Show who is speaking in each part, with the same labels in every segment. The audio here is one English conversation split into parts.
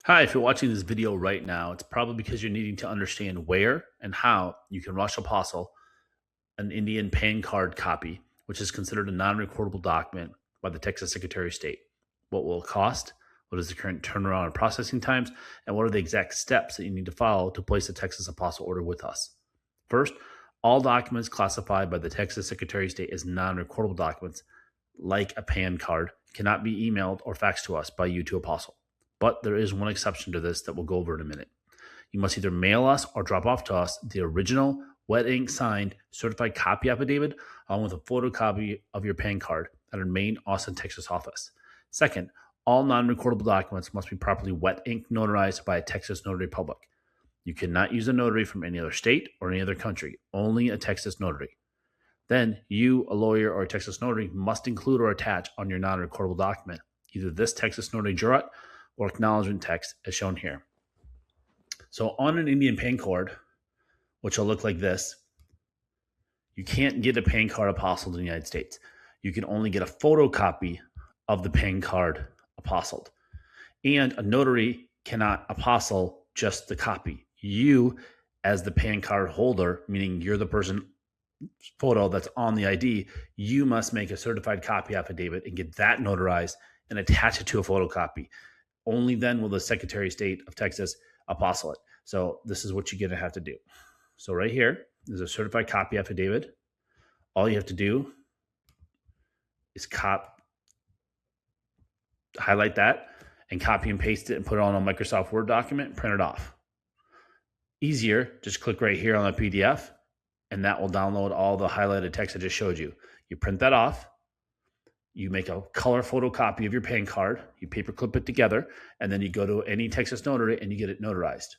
Speaker 1: Hi, if you're watching this video right now, it's probably because you're needing to understand where and how you can rush Apostille an Indian PAN card copy, which is considered a non-recordable document by the Texas Secretary of State. What will it cost? What is the current turnaround and processing times? And what are the exact steps that you need to follow to place a Texas Apostille order with us? First, all documents classified by the Texas Secretary of State as non-recordable documents, like a PAN card, cannot be emailed or faxed to us by you to Apostille. But there is one exception to this that we'll go over in a minute. You must either mail us or drop off to us the original wet ink signed certified copy affidavit along with a photocopy of your PAN card at our main Austin, Texas office. Second, all non-recordable documents must be properly wet ink notarized by a Texas notary public. You cannot use a notary from any other state or any other country, only a Texas notary. Then you, a lawyer or a Texas notary, must include or attach on your non-recordable document either this Texas notary jurat or acknowledgement text as shown here. So on an Indian PAN card, which will look like this, you can't get a PAN card apostilled in the United States. You can only get a photocopy of the PAN card apostilled. And a notary cannot apostille just the copy. You, as the PAN card holder, meaning you're the person photo that's on the ID, you must make a certified copy affidavit and get that notarized and attach it to a photocopy. Only then will the Secretary of State of Texas apostille it. So this is what you're going to have to do. So right here is a certified copy affidavit. All you have to do is highlight that and copy and paste it and put it on a Microsoft Word document and print it off. Easier, just click right here on the PDF and that will download all the highlighted text I just showed you. You print that off. You make a color photocopy of your PAN card, you paperclip it together, and then you go to any Texas notary and you get it notarized.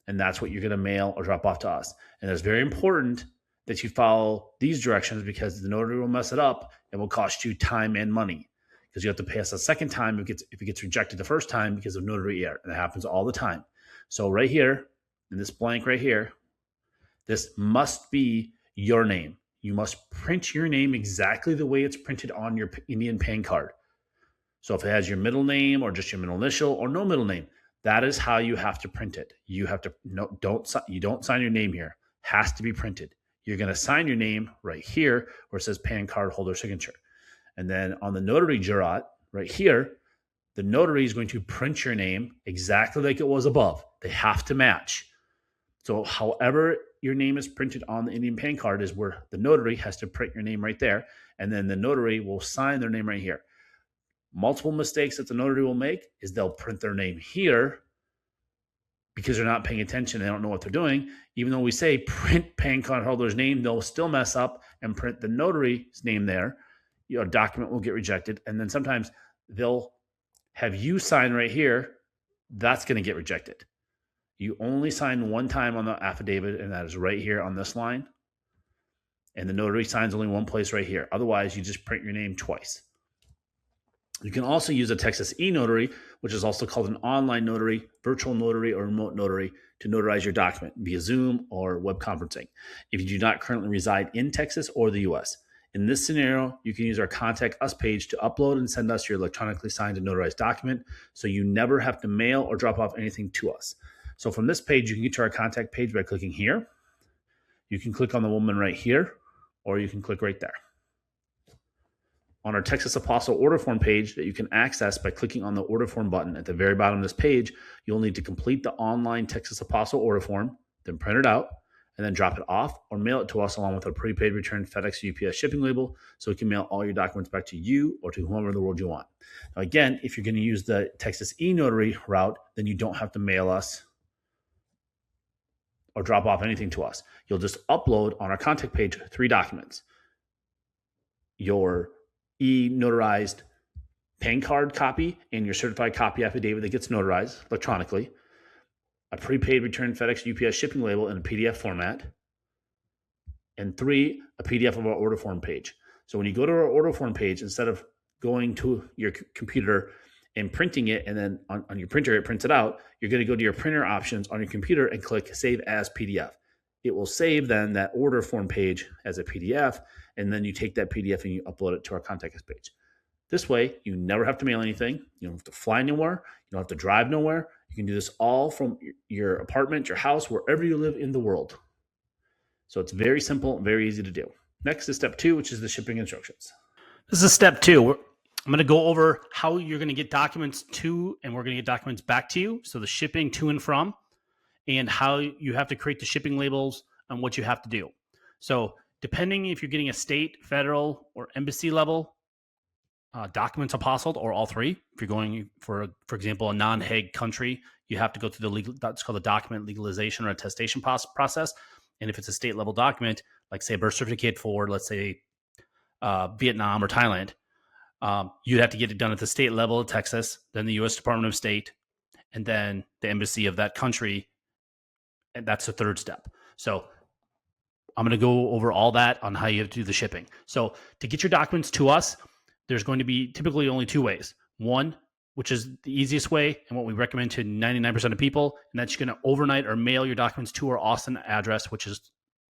Speaker 1: And that's what you're going to mail or drop off to us. And it's very important that you follow these directions because the notary will mess it up and will cost you time and money because you have to pay us a second time if it gets rejected the first time because of notary error. And that happens all the time. So right here, in this blank right here, this must be your name. You must print your name exactly the way it's printed on your Indian PAN card. So if it has your middle name or just your middle initial or no middle name, that is how you have to print it. You have to you don't sign your name here. Has to be printed. You're going to sign your name right here where it says PAN card holder signature. And then on the notary jurat right here, the notary is going to print your name exactly like it was above. They have to match. So however your name is printed on the Indian PAN card is where the notary has to print your name right there. And then the notary will sign their name right here. Multiple mistakes that the notary will make is they'll print their name here because they're not paying attention. They don't know what they're doing. Even though we say print PAN card holder's name, they'll still mess up and print the notary's name there. Your document will get rejected. And then sometimes they'll have you sign right here. That's going to get rejected. You only sign one time on the affidavit, and that is right here on this line. And the notary signs only one place right here. Otherwise, you just print your name twice. You can also use a Texas e-notary, which is also called an online notary, virtual notary, or remote notary to notarize your document via Zoom or web conferencing if you do not currently reside in Texas or the U.S. In this scenario, you can use our Contact Us page to upload and send us your electronically signed and notarized document so you never have to mail or drop off anything to us. So from this page, you can get to our contact page by clicking here. You can click on the woman right here, or you can click right there. On our Texas Apostille order form page that you can access by clicking on the order form button at the very bottom of this page, you'll need to complete the online Texas Apostille order form, then print it out, and then drop it off or mail it to us along with a prepaid return FedEx or UPS shipping label so we can mail all your documents back to you or to whomever in the world you want. Now again, if you're going to use the Texas e-notary route, then you don't have to mail us or drop off anything to us. You'll just upload on our contact page 3 documents. Your e-notarized PAN card copy and your certified copy affidavit that gets notarized electronically, a prepaid return FedEx UPS shipping label in a PDF format, and 3, a PDF of our order form page. So when you go to our order form page, instead of going to your computer and printing it, and then on your printer, it prints it out, you're going to go to your printer options on your computer and click Save as PDF. It will save then that order form page as a PDF, and then you take that PDF and you upload it to our Contact Us page. This way, you never have to mail anything. You don't have to fly anywhere. You don't have to drive nowhere. You can do this all from your apartment, your house, wherever you live in the world. So it's very simple and very easy to do. Next is step 2, which is the shipping instructions. This is step 2. I'm going to go over how you're going to get documents to, and we're going to get documents back to you. So the shipping to and from, and how you have to create the shipping labels and what you have to do. So depending if you're getting a state, federal, or embassy level documents apostilled, or all three. If you're going for example, a non-Hague country, you have to go through the legal, that's called the document legalization or attestation process. And if it's a state level document, like say a birth certificate for, let's say, Vietnam or Thailand, you'd have to get it done at the state level of Texas, then the U.S. Department of State, and then the embassy of that country. And that's the third step. So I'm going to go over all that on how you have to do the shipping. So to get your documents to us, there's going to be typically only 2 ways. One, which is the easiest way and what we recommend to 99% of people, and that's you're going to overnight or mail your documents to our Austin address, which is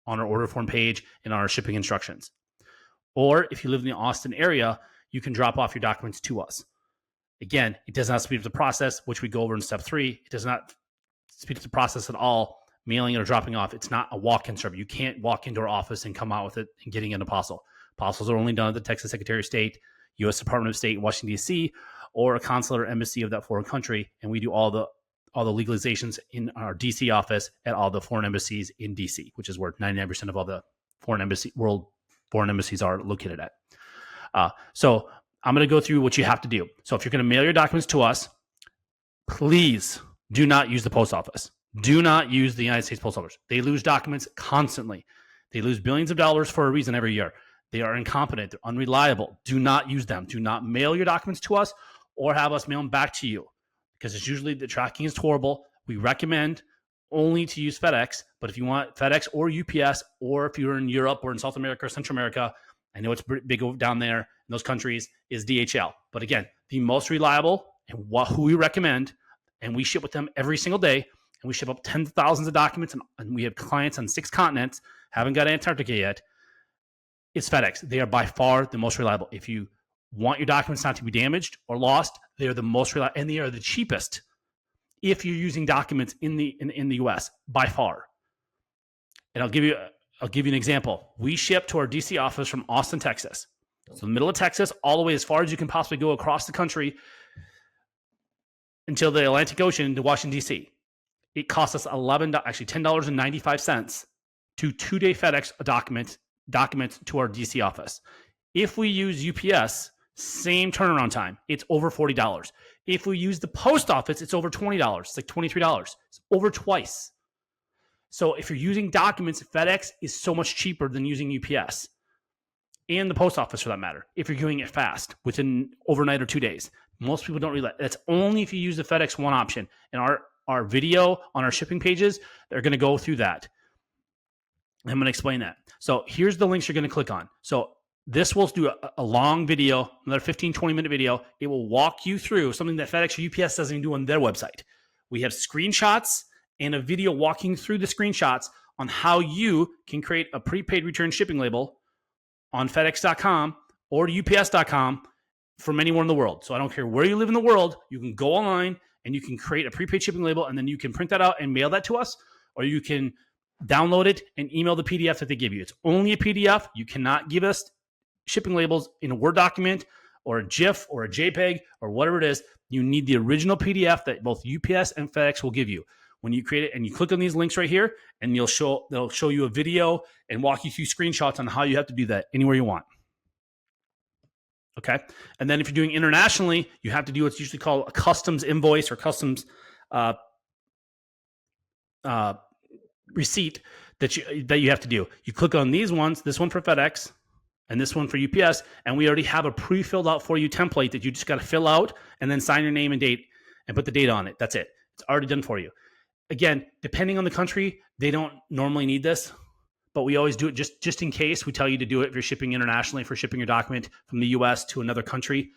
Speaker 1: on our order form page and on our shipping instructions. Or if you live in the Austin area, you can drop off your documents to us. Again, it does not speed up the process, which we go over in step 3. It does not speed up the process at all, mailing it or dropping off. It's not a walk-in service. You can't walk into our office and come out with it and getting an apostle. Apostles are only done at the Texas Secretary of State, U.S. Department of State, Washington, D.C., or a consulate or embassy of that foreign country, and we do all the legalizations in our D.C. office at all the foreign embassies in D.C., which is where 99% of all the world foreign embassies are located at. So I'm going to go through what you have to do. So if you're going to mail your documents to us, please do not use the post office. Do not use the United States Post Office. They lose documents constantly. They lose billions of dollars for a reason every year. They are incompetent. They're unreliable. Do not use them. Do not mail your documents to us or have us mail them back to you, because it's usually the tracking is horrible. We recommend only to use FedEx, but if you want FedEx or UPS, or if you're in Europe or in South America or Central America, I know it's big down there in those countries, is DHL. But again, the most reliable and who we recommend, and we ship with them every single day, and we ship up tens of thousands of documents, and we have clients on 6 continents, haven't got Antarctica yet, it's FedEx. They are by far the most reliable. If you want your documents not to be damaged or lost, they are the most reliable, and they are the cheapest if you're using documents in the US by far. And I'll give you an example. We ship to our DC office from Austin, Texas. So the middle of Texas, all the way as far as you can possibly go across the country until the Atlantic Ocean to Washington, DC. It costs us $10.95 to 2-day FedEx a document to our DC office. If we use UPS, same turnaround time, it's over $40. If we use the post office, it's over $20. It's like $23. It's over twice. So if you're using documents, FedEx is so much cheaper than using UPS and the post office for that matter, if you're doing it fast within overnight or 2 days. Most people don't realize that's only if you use the FedEx One option. And our video on our shipping pages, they're going to go through that. I'm going to explain that. So here's the links you're going to click on. So this will do a long video, another 15, 20-minute video. It will walk you through something that FedEx or UPS doesn't even do on their website. We have screenshots and a video walking through the screenshots on how you can create a prepaid return shipping label on FedEx.com or UPS.com from anywhere in the world. So I don't care where you live in the world, you can go online and you can create a prepaid shipping label, and then you can print that out and mail that to us, or you can download it and email the PDF that they give you. It's only a PDF. You cannot give us shipping labels in a Word document or a GIF or a JPEG or whatever it is. You need the original PDF that both UPS and FedEx will give you. When you create it and you click on these links right here, and they'll show you a video and walk you through screenshots on how you have to do that anywhere you want. Okay. And then if you're doing internationally, you have to do what's usually called a customs invoice or customs receipt that you have to do. You click on these ones, this one for FedEx and this one for UPS, and we already have a pre-filled out for you template that you just got to fill out and then sign your name and date and put the date on it. That's it. It's already done for you. Again, depending on the country, they don't normally need this, but we always do it just in case. We tell you to do it if you're shipping internationally, for shipping your document from the US to another country.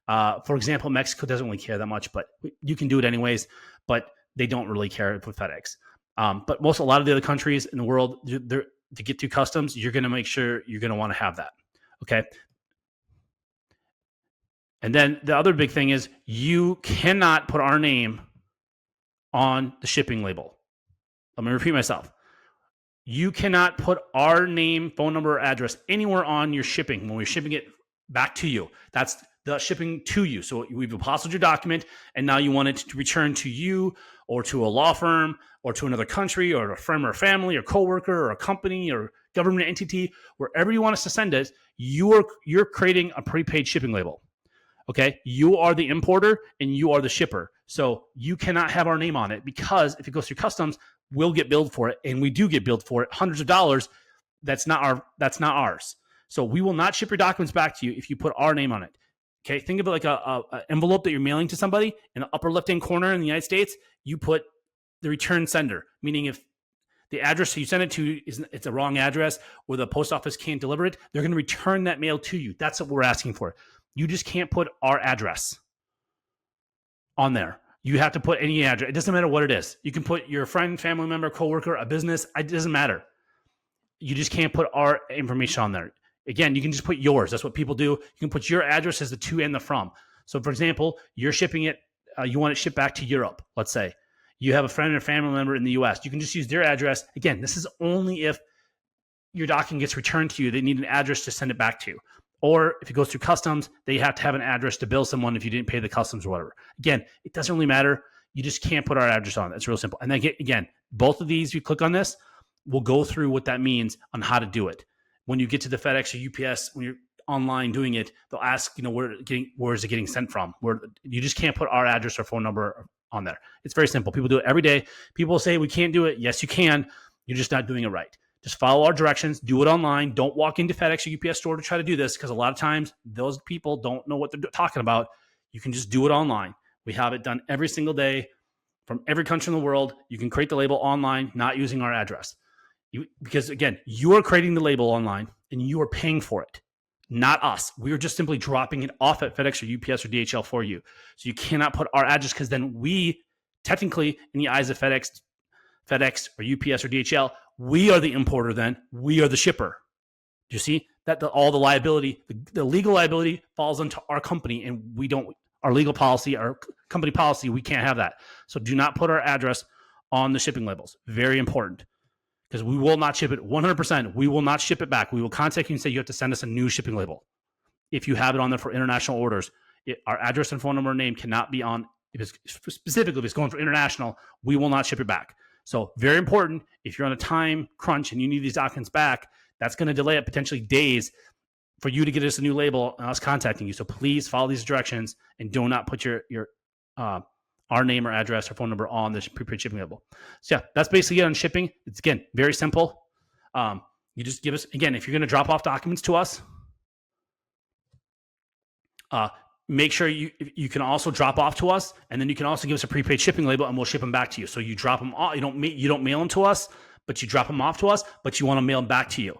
Speaker 1: For example, Mexico doesn't really care that much, but you can do it anyways, but they don't really care with FedEx. But a lot of the other countries in the world, to get through customs, you're going to make sure you're going to want to have that. Okay. And then the other big thing is you cannot put our name on the shipping label. Let me repeat myself. You cannot put our name, phone number, or address anywhere on your shipping when we're shipping it back to you. That's the shipping to you. So we've apostilled your document, and now you want it to return to you or to a law firm or to another country or a friend or family or coworker or a company or government entity, wherever you want us to send it. You're creating a prepaid shipping label. Okay, you are the importer and you are the shipper. So you cannot have our name on it, because if it goes through customs, we'll get billed for it, and we do get billed for it, hundreds of dollars. That's not ours. So we will not ship your documents back to you if you put our name on it. Okay, think of it like a envelope that you're mailing to somebody. In the upper left-hand corner in the United States, you put the return sender, meaning if the address you send it to it's a wrong address or the post office can't deliver it, they're going to return that mail to you. That's what we're asking for. You just can't put our address on there. You have to put any address. It doesn't matter what it is. You can put your friend, family member, coworker, a business. It doesn't matter. You just can't put our information on there. Again, you can just put yours. That's what people do. You can put your address as the to and the from. So, for example, you're shipping it. You want it shipped back to Europe, let's say. You have a friend or family member in the U.S. You can just use their address. Again, this is only if your document gets returned to you. They need an address to send it back to. Or if it goes through customs, they have to have an address to bill someone if you didn't pay the customs or whatever. Again, it doesn't really matter. You just can't put our address on it. It's real simple. And then again, both of these, you click on this, we'll go through what that means on how to do it. When you get to the FedEx or UPS, when you're online doing it, they'll ask, where is it getting sent from? You just can't put our address or phone number on there. It's very simple. People do it every day. People say we can't do it. Yes, you can. You're just not doing it right. Just follow our directions. Do it online. Don't walk into FedEx or UPS store to try to do this, because a lot of times those people don't know what they're talking about. You can just do it online. We have it done every single day from every country in the world. You can create the label online, not using our address. Because again, you are creating the label online and you are paying for it, not us. We are just simply dropping it off at FedEx or UPS or DHL for you. So you cannot put our address, because then we technically, in the eyes of FedEx or UPS or DHL, we are the importer then. We are the shipper. Do you see that all the liability, the legal liability falls onto our company, and we don't, our legal policy, our company policy, we can't have that. So do not put our address on the shipping labels. Very important, because we will not ship it 100%. We will not ship it back. We will contact you and say you have to send us a new shipping label. If you have it on there for international orders, our address and phone number and name cannot be on, specifically if it's going for international, we will not ship it back. So very important, if you're on a time crunch and you need these documents back, that's going to delay it potentially days for you to get us a new label and us contacting you. So please follow these directions and do not put our name or address or phone number on this prepaid shipping label. So yeah, that's basically it on shipping. It's, again, very simple. You just give us, again, if you're going to drop off documents to us, make sure you can also drop off to us, and then you can also give us a prepaid shipping label, and we'll ship them back to you. So you drop them off. You don't mail them to us, but you drop them off to us, but you want to mail them back to you.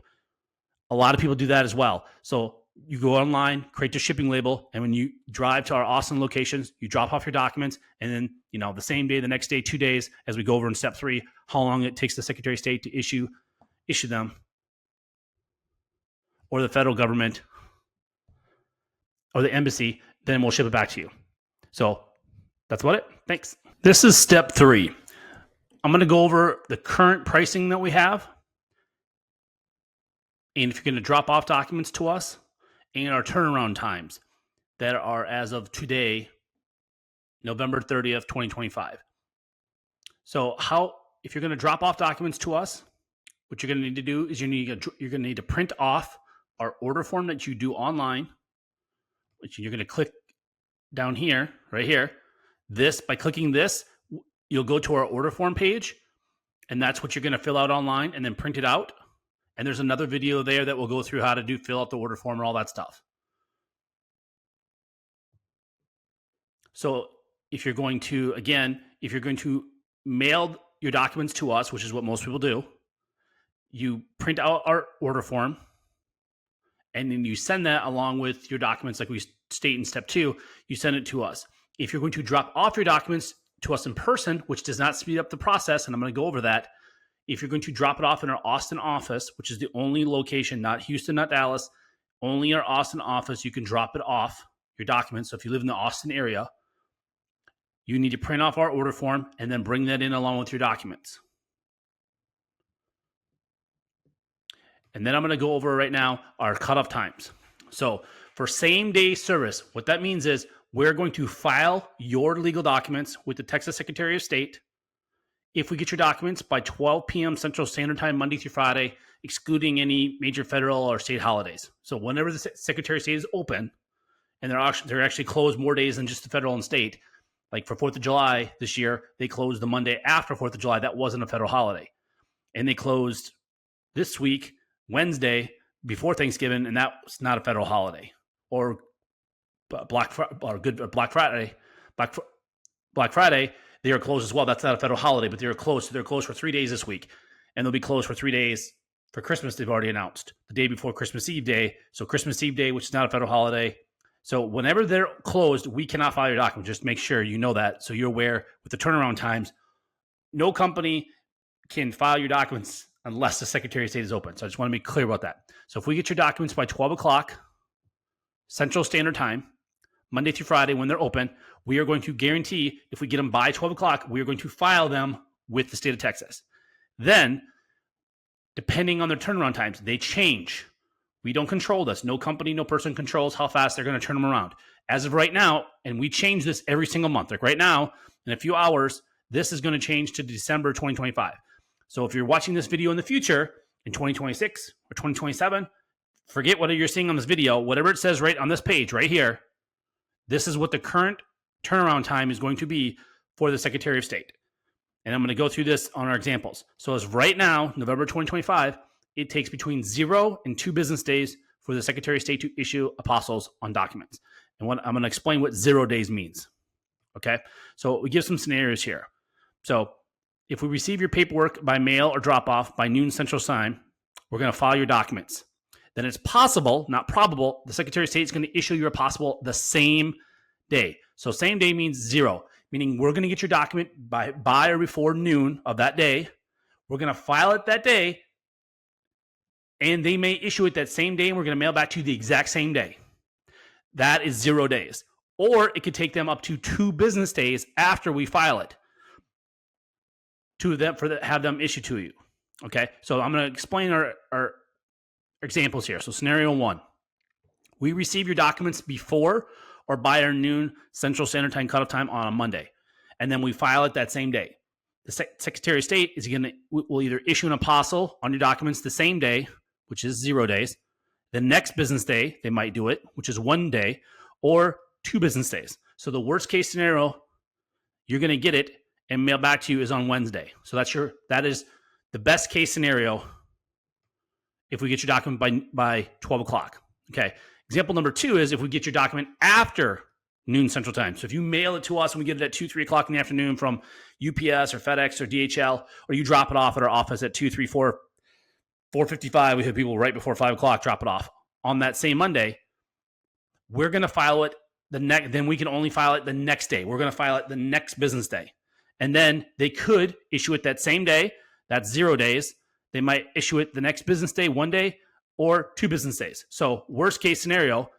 Speaker 1: A lot of people do that as well. So you go online, create your shipping label, and when you drive to our Austin locations, you drop off your documents, and then the same day, the next day, 2 days, as we go over in step 3, how long it takes the Secretary of State to issue them, or the federal government, or the embassy, then we'll ship it back to you. So that's about it. Thanks. This is step 3. I'm going to go over the current pricing that we have, and if you're going to drop off documents to us, and our turnaround times that are as of today, November 30th, 2025. So if you're going to drop off documents to us, what you're going to need to do is you're going to need to print off our order form that you do online, which you're going to click down here, right here. By clicking this, you'll go to our order form page, and that's what you're going to fill out online and then print it out. And there's another video there that will go through how to fill out the order form and all that stuff. So if you're going to mail your documents to us, which is what most people do, you print out our order form, and then you send that along with your documents, like we state in step 2, you send it to us. If you're going to drop off your documents to us in person, which does not speed up the process, and I'm going to go over that, if you're going to drop it off in our Austin office, which is the only location, not Houston, not Dallas, only our Austin office, you can drop it off, your documents. So if you live in the Austin area, you need to print off our order form and then bring that in along with your documents. And then I'm going to go over right now our cutoff times. So for same day service, what that means is we're going to file your legal documents with the Texas Secretary of State if we get your documents by 12 p.m. Central Standard Time, Monday through Friday, excluding any major federal or state holidays. So whenever the Secretary of State is open, and they're actually closed more days than just the federal and state, like for 4th of July this year, they closed the Monday after 4th of July. That wasn't a federal holiday. And they closed this week, Wednesday, before Thanksgiving, and that was not a federal holiday. Or Black Friday, they are closed as well. That's not a federal holiday, but they're closed. So they're closed for 3 days this week, and they'll be closed for 3 days for Christmas. They've already announced the day before Christmas Eve Day. So Christmas Eve Day, which is not a federal holiday. So whenever they're closed, we cannot file your document. Just make sure you know that, so you're aware with the turnaround times. No company can file your documents unless the Secretary of State is open. So I just want to be clear about that. So if we get your documents by 12 o'clock Central Standard Time, Monday through Friday when they're open, we are going to guarantee if we get them by 12 o'clock, we are going to file them with the state of Texas. Then, depending on their turnaround times, they change. We don't control this. No company, no person controls how fast they're going to turn them around. As of right now, and we change this every single month. Like right now, in a few hours, this is going to change to December 2025. So if you're watching this video in the future, in 2026 or 2027, forget what you're seeing on this video. Whatever it says right on this page right here, this is what the current turnaround time is going to be for the Secretary of State. And I'm going to go through this on our examples. So as right now, November 2025, it takes between 0 and 2 business days for the Secretary of State to issue apostles on documents. And I'm going to explain what 0 days means. Okay? So we give some scenarios here. So if we receive your paperwork by mail or drop off by noon Central Time, we're going to file your documents. Then it's possible, not probable, the Secretary of State is going to issue your apostille the same day. So same day means 0, meaning we're going to get your document by or before noon of that day. We're going to file it that day, and they may issue it that same day, and we're going to mail back to you the exact same day. That is 0 days. Or it could take them up to 2 business days after we file it to them have them issued to you. Okay, so I'm going to explain our examples here. So scenario 1, we receive your documents before or by our noon Central Standard Time cutoff time on a Monday, and then we file it that same day. The Secretary of State will either issue an apostille on your documents the same day, which is 0 days. The next business day, they might do it, which is 1 day, or 2 business days. So the worst case scenario, you're going to get it and mail back to you is on Wednesday. So that is the best case scenario if we get your document by 12 o'clock. Okay. Example number 2 is if we get your document after noon Central Time. So if you mail it to us and we get it at 2, 3 o'clock in the afternoon from UPS or FedEx or DHL, or you drop it off at our office at 2, 3, 4, 4:55, we have people right before 5 o'clock drop it off on that same Monday, we're going to file it then we can only file it the next day. We're going to file it the next business day. And then they could issue it that same day. That's 0 days. They might issue it the next business day, 1 day, or 2 business days. So worst case scenario,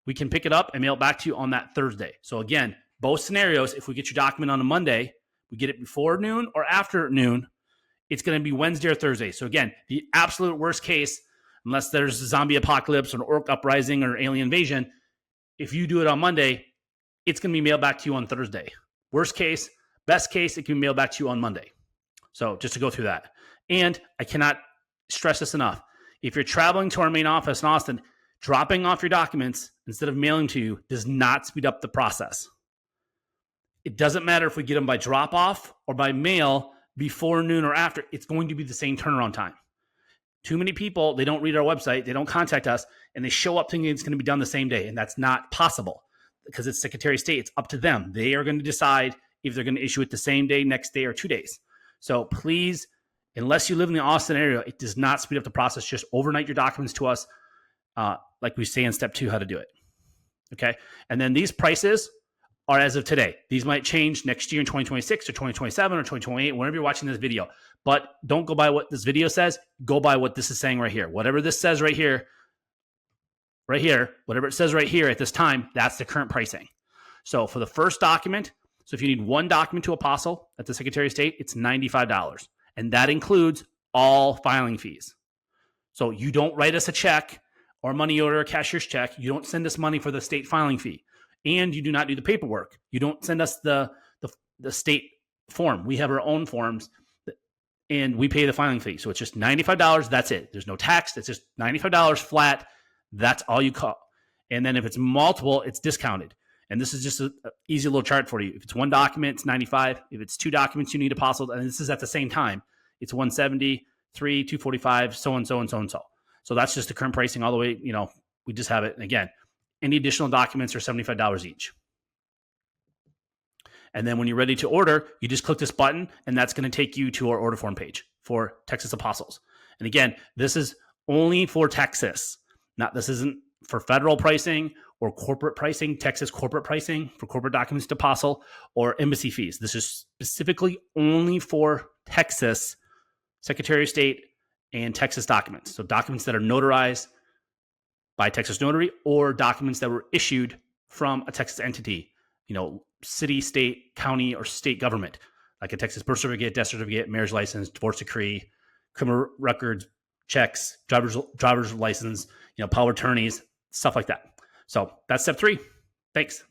Speaker 1: we can pick it up and mail it back to you on that Thursday. So again, both scenarios, if we get your document on a Monday, we get it before noon or after noon, it's going to be Wednesday or Thursday. So again, the absolute worst case, unless there's a zombie apocalypse or an orc uprising or alien invasion, if you do it on Monday, it's going to be mailed back to you on Thursday. Worst case, best case, it can be mailed back to you on Monday. So just to go through that. And I cannot stress this enough. If you're traveling to our main office in Austin, dropping off your documents instead of mailing to you does not speed up the process. It doesn't matter if we get them by drop off or by mail before noon or after, it's going to be the same turnaround time. Too many people, they don't read our website, they don't contact us, and they show up thinking it's going to be done the same day. And that's not possible because it's Secretary of State. It's up to them. They are going to decide if they're going to issue it the same day, next day, or 2 days. So please, unless you live in the Austin area, it does not speed up the process. Just overnight your documents to us, like we say in step 2, how to do it. Okay. And then these prices are as of today. These might change next year in 2026 or 2027 or 2028, whenever you're watching this video. But don't go by what this video says. Go by what this is saying right here. Whatever this says right here, right here, whatever it says right here at this time, that's the current pricing. So for the first document, so if you need one document to Apostille at the Secretary of State, it's $95. And that includes all filing fees. So you don't write us a check or money order, a cashier's check. You don't send us money for the state filing fee. And you do not do the paperwork. You don't send us the state form. We have our own forms and we pay the filing fee. So it's just $95. That's it. There's no tax. It's just $95 flat. That's all you call. And then if it's multiple, it's discounted. And this is just an easy little chart for you. If it's one document, it's $95. If it's two documents, you need Apostille, and this is at the same time, it's $170, $3, $245, so and so and so and so. So that's just the current pricing all the way. We just have it. And again, any additional documents are $75 each. And then when you're ready to order, you just click this button, and that's going to take you to our order form page for Texas Apostilles. And again, this is only for Texas. This isn't for federal pricing or corporate pricing, Texas corporate pricing for corporate documents to Apostille or embassy fees. This is specifically only for Texas Secretary of State and Texas documents. So documents that are notarized by Texas Notary or documents that were issued from a Texas entity, city, state, county, or state government, like a Texas birth certificate, death certificate, marriage license, divorce decree, criminal records, checks, driver's license, power of attorneys, stuff like that. So that's step 3. Thanks.